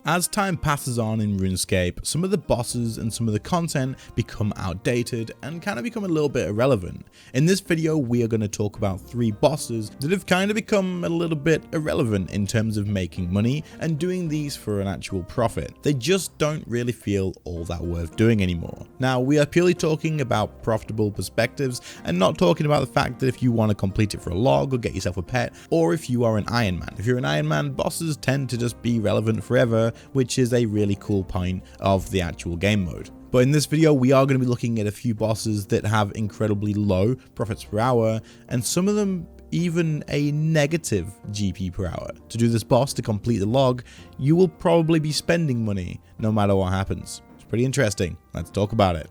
As time passes on in RuneScape, some of the bosses and some of the content become outdated and kind of become a little bit irrelevant. In this video, we are going to talk about 3 bosses that have kind of become a little bit irrelevant in terms of making money and doing these for an actual profit. They just don't really feel all that worth doing anymore. Now, we are purely talking about profitable perspectives and not talking about the fact that if you want to complete it for a log or get yourself a pet, or if you are an Iron Man. If you're an Iron Man, bosses tend to just be relevant forever, which is a really cool point of the actual game mode. But in this video, we are going to be looking at a few bosses that have incredibly low profits per hour, and some of them even a negative GP per hour. To do this boss, to complete the log, you will probably be spending money no matter what happens. It's pretty interesting. Let's talk about it.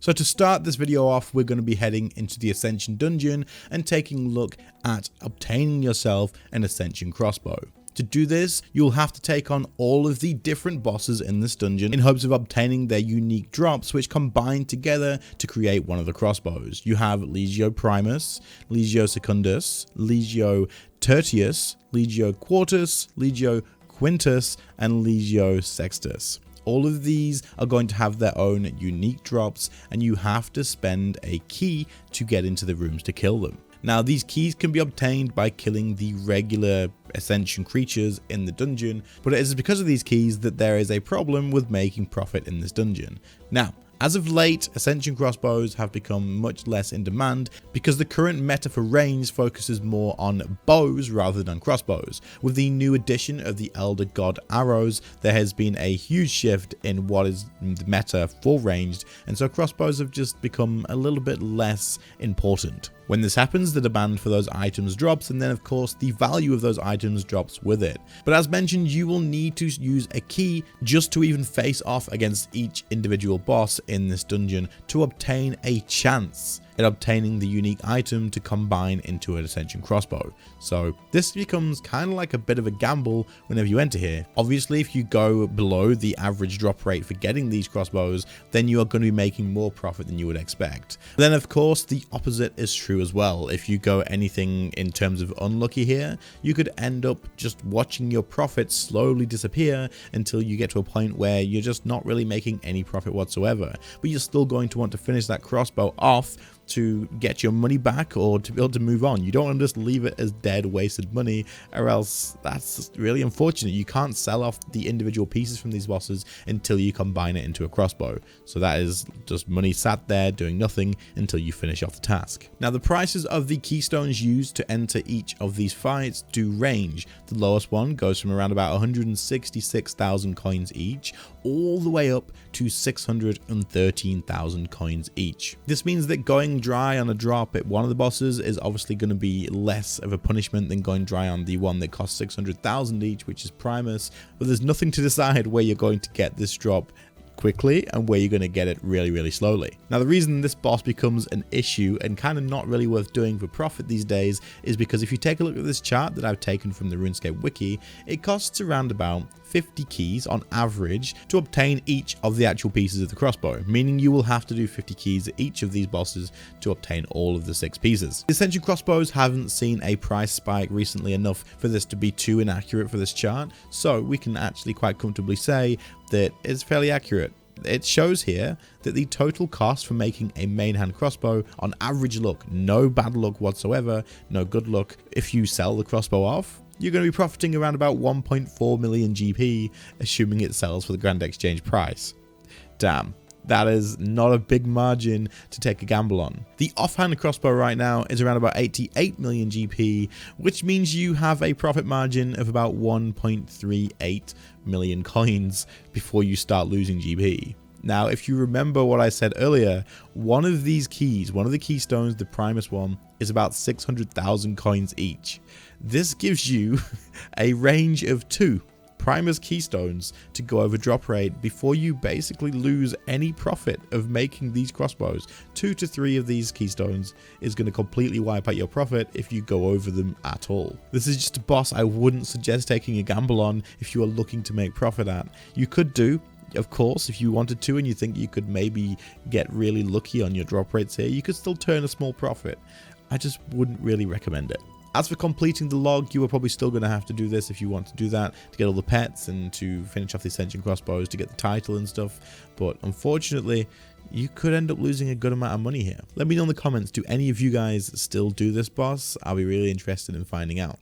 So to start this video off, we're going to be heading into the Ascension Dungeon and taking a look at obtaining yourself an Ascension crossbow. To do this, you'll have to take on all of the different bosses in this dungeon in hopes of obtaining their unique drops, which combine together to create one of the crossbows. You have Legio Primus, Legio Secundus, Legio Tertius, Legio Quartus, Legio Quintus, and Legio Sextus. All of these are going to have their own unique drops, and you have to spend a key to get into the rooms to kill them. Now, these keys can be obtained by killing the regular Ascension creatures in the dungeon, but it is because of these keys that there is a problem with making profit in this dungeon. Now, as of late, Ascension crossbows have become much less in demand because the current meta for range focuses more on bows rather than crossbows. With the new addition of the Elder God arrows, there has been a huge shift in what is the meta for ranged, and so crossbows have just become a little bit less important. When this happens, the demand for those items drops, and then of course the value of those items drops with it. But as mentioned, you will need to use a key just to even face off against each individual boss in this dungeon to obtain a chance at obtaining the unique item to combine into an Ascension crossbow. So this becomes kind of like a bit of a gamble whenever you enter here. Obviously, if you go below the average drop rate for getting these crossbows, then you are going to be making more profit than you would expect. But then of course, the opposite is true as well. If you go anything in terms of unlucky here, you could end up just watching your profits slowly disappear until you get to a point where you're just not really making any profit whatsoever. But you're still going to want to finish that crossbow off to get your money back or to be able to move on. You don't want to just leave it as dead, wasted money, or else that's really unfortunate. You can't sell off the individual pieces from these bosses until you combine it into a crossbow. So that is just money sat there doing nothing until you finish off the task. Now, the prices of the keystones used to enter each of these fights do range. The lowest one goes from around about 166,000 coins each, all the way up to 613,000 coins each. This means that going dry on a drop at one of the bosses is obviously going to be less of a punishment than going dry on the one that costs 600,000 each, which is Primus, but there's nothing to decide where you're going to get this drop quickly and where you're going to get it really slowly. Now, the reason this boss becomes an issue and kind of not really worth doing for profit these days is because if you take a look at this chart that I've taken from the RuneScape wiki, it costs around about 50 keys on average to obtain each of the actual pieces of the crossbow, meaning you will have to do 50 keys at each of these bosses to obtain all of the 6 pieces. The Ascension crossbows haven't seen a price spike recently enough for this to be too inaccurate for this chart, so we can actually quite comfortably say that it's fairly accurate. It shows here that the total cost for making a main hand crossbow on average luck, no bad luck whatsoever, no good luck, if you sell the crossbow off, you're going to be profiting around about 1.4 million GP, assuming it sells for the Grand Exchange price. Damn, that is not a big margin to take a gamble on. The offhand crossbow right now is around about 88 million GP, which means you have a profit margin of about 1.38 million coins before you start losing GP. Now, if you remember what I said earlier, one of these keys, one of the keystones, the Primus one, is about 600,000 coins each. This gives you a range of 2 Primus keystones to go over drop rate before you basically lose any profit of making these crossbows. 2 to 3 of these keystones is going to completely wipe out your profit if you go over them at all. This is just a boss I wouldn't suggest taking a gamble on if you are looking to make profit at. You could do, of course, if you wanted to and you think you could maybe get really lucky on your drop rates here, you could still turn a small profit. I just wouldn't really recommend it. As for completing the log, you are probably still going to have to do this if you want to do that, to get all the pets and to finish off the Ascension crossbows, to get the title and stuff. But unfortunately, you could end up losing a good amount of money here. Let me know in the comments, do any of you guys still do this boss? I'll be really interested in finding out.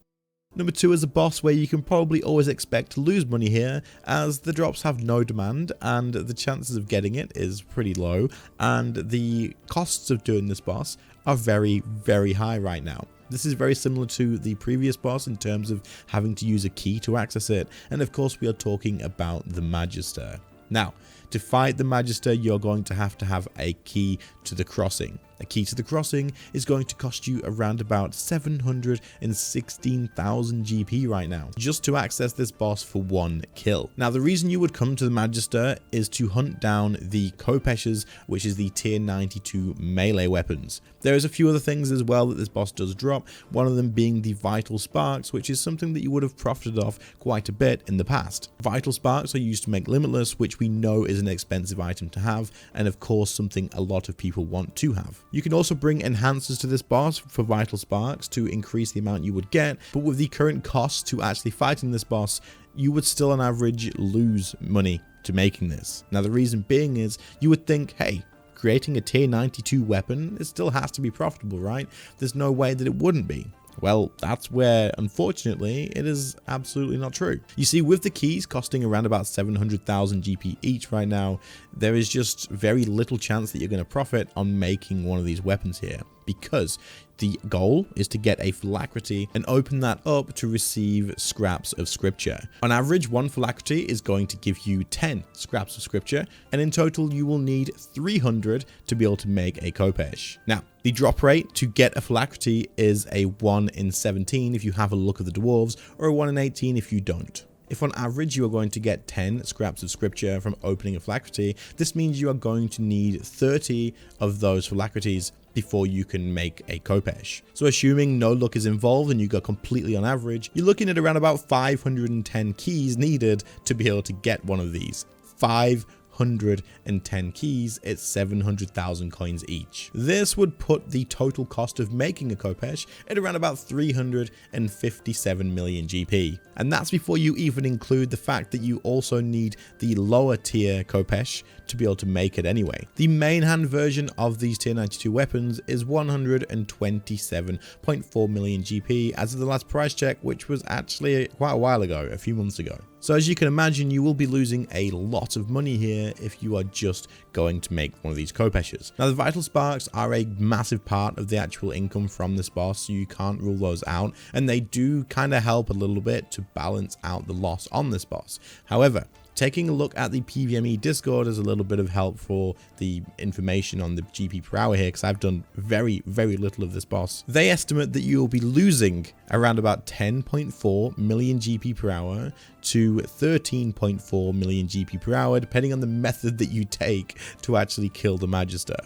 Number 2 is a boss where you can probably always expect to lose money here, as the drops have no demand and the chances of getting it is pretty low, and the costs of doing this boss are very, very high right now. This is very similar to the previous boss in terms of having to use a key to access it, and of course we are talking about the Magister. Now, to fight the Magister, you're going to have a key to the crossing. A key to the crossing is going to cost you around about 716,000 GP right now, just to access this boss for 1 kill. Now, the reason you would come to the Magister is to hunt down the Kopeshes, which is the tier 92 melee weapons. There's a few other things as well that this boss does drop, one of them being the Vital Sparks, which is something that you would have profited off quite a bit in the past. Vital Sparks are used to make Limitless, which we know is an expensive item to have, and of course something a lot of people want to have. You can also bring enhancers to this boss for Vital Sparks to increase the amount you would get, but with the current costs to actually fighting this boss, you would still on average lose money to making this. Now the reason being is, you would think, hey, creating a tier 92 weapon, it still has to be profitable, right? There's no way that it wouldn't be. Well, that's where, unfortunately, it is absolutely not true. You see, with the keys costing around about 700,000 GP each right now, there is just very little chance that you're going to profit on making one of these weapons here, because the goal is to get a Phylactery and open that up to receive scraps of scripture. On average, 1 Phylactery is going to give you 10 scraps of scripture, and in total you will need 300 to be able to make a Kopesh. Now, the drop rate to get a Phylactery is a 1 in 17 if you have a look at the dwarves, or a 1 in 18 if you don't. If on average you are going to get 10 scraps of scripture from opening a Phylactery, this means you are going to need 30 of those Phylacteries before you can make a Kopesh. So assuming no luck is involved and you go completely on average, you're looking at around about 510 keys needed to be able to get one of these. 510 keys, it's 700,000 coins each. This would put the total cost of making a Kopesh at around about 357 million GP. And that's before you even include the fact that you also need the lower tier Kopesh to be able to make it anyway. The main hand version of these tier 92 weapons is 127.4 million GP as of the last price check, which was actually quite a while ago, a few months ago. So as you can imagine, you will be losing a lot of money here if you are just going to make one of these Kopeshes. Now, the Vital Sparks are a massive part of the actual income from this boss, so you can't rule those out, and they do kind of help a little bit to balance out the loss on this boss. However, taking a look at the PVME Discord is a little bit of help for the information on the GP per hour here, because I've done very, very little of this boss. They estimate that you will be losing around about 10.4 million GP per hour to 13.4 million GP per hour, depending on the method that you take to actually kill the Magister.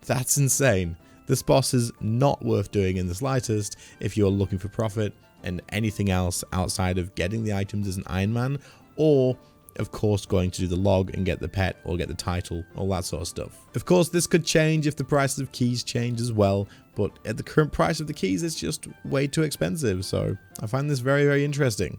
That's insane. This boss is not worth doing in the slightest if you're looking for profit and anything else outside of getting the items as an Iron Man, or of course going to do the log and get the pet or get the title, all that sort of stuff. Of course, this could change if the prices of keys change as well, but at the current price of the keys, it's just way too expensive, so I find this very, very interesting.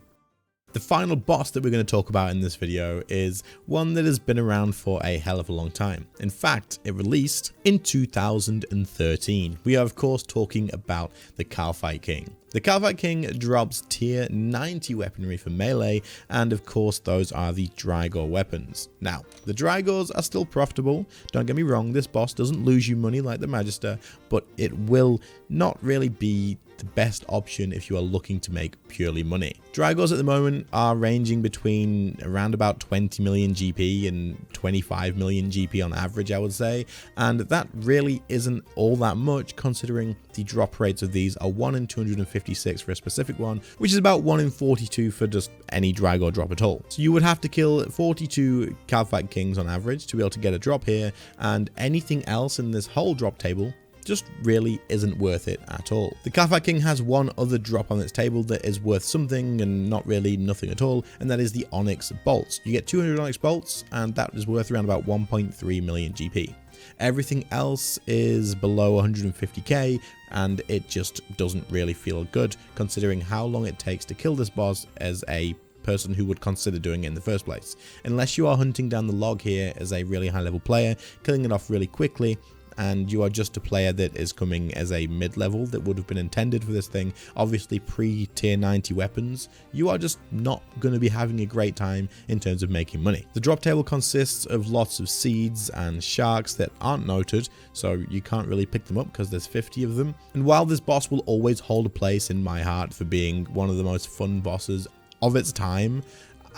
The final boss that we're going to talk about in this video is one that has been around for a hell of a long time. In fact, it released in 2013. We are of course talking about the Kawaii King. The Kawaii King drops tier 90 weaponry for melee, and of course those are the Drygore weapons. Now, the Drygores are still profitable, don't get me wrong, this boss doesn't lose you money like the Magister, but it will not really be the best option if you are looking to make purely money. Drygores at the moment are ranging between around about 20 million GP and 25 million GP on average, I would say, and that really isn't all that much considering the drop rates of these are 1 in 256 for a specific one, which is about 1 in 42 for just any Drygore drop at all. So you would have to kill 42 Kawaii Kings on average to be able to get a drop here, and anything else in this whole drop table just really isn't worth it at all. The Kawaii King has one other drop on its table that is worth something and not really nothing at all, and that is the Onyx Bolts. You get 200 Onyx Bolts, and that is worth around about 1.3 million GP. Everything else is below 150k, and it just doesn't really feel good considering how long it takes to kill this boss as a person who would consider doing it in the first place. Unless you are hunting down the log here as a really high level player, killing it off really quickly, and you are just a player that is coming as a mid-level that would have been intended for this thing, obviously pre-tier 90 weapons, you are just not going to be having a great time in terms of making money. The drop table consists of lots of seeds and sharks that aren't noted, so you can't really pick them up because there's 50 of them. And while this boss will always hold a place in my heart for being one of the most fun bosses of its time,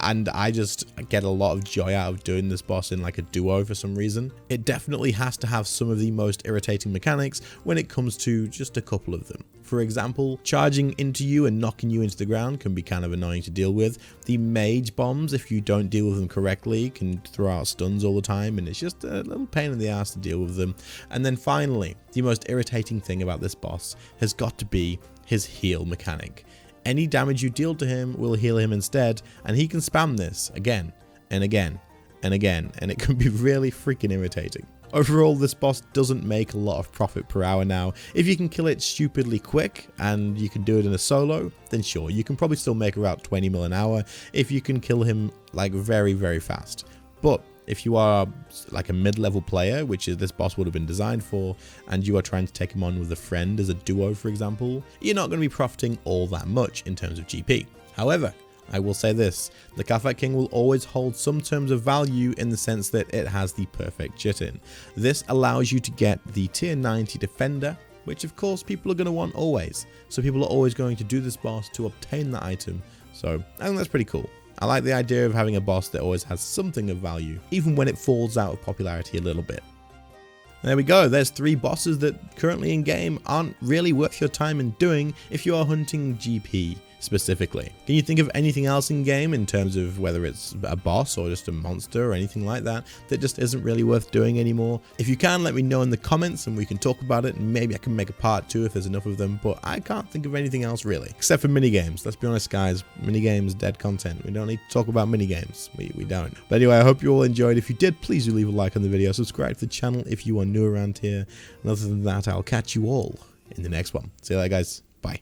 and I just get a lot of joy out of doing this boss in like a duo for some reason, it definitely has to have some of the most irritating mechanics when it comes to just a couple of them. For example, charging into you and knocking you into the ground can be kind of annoying to deal with. The mage bombs, if you don't deal with them correctly, can throw out stuns all the time, and it's just a little pain in the ass to deal with them. And then finally, the most irritating thing about this boss has got to be his heal mechanic. Any damage you deal to him will heal him instead, and he can spam this again and again and again, and it can be really freaking irritating. Overall, this boss doesn't make a lot of profit per hour now. If you can kill it stupidly quick and you can do it in a solo, then sure, you can probably still make around 20 mil an hour if you can kill him like very, very fast. But if you are like a mid-level player, which is this boss would have been designed for, and you are trying to take him on with a friend as a duo, for example, you're not going to be profiting all that much in terms of GP. However, I will say this, the Kawaii King will always hold some terms of value in the sense that it has the perfect chit-in. This allows you to get the tier 90 defender, which of course people are going to want always. So people are always going to do this boss to obtain that item. So I think that's pretty cool. I like the idea of having a boss that always has something of value, even when it falls out of popularity a little bit. There we go, there's 3 bosses that currently in game aren't really worth your time in doing if you are hunting GP specifically. Can you think of anything else in game in terms of whether it's a boss or just a monster or anything like that that just isn't really worth doing anymore? If you can, let me know in the comments and we can talk about it, and maybe I can make a part 2 if there's enough of them, but I can't think of anything else really, except for minigames. Let's be honest guys, minigames, dead content. We don't need to talk about minigames, we don't. But anyway, I hope you all enjoyed. If you did, please do leave a like on the video, subscribe to the channel if you are new around here, and other than that, I'll catch you all in the next one. See you later guys, bye.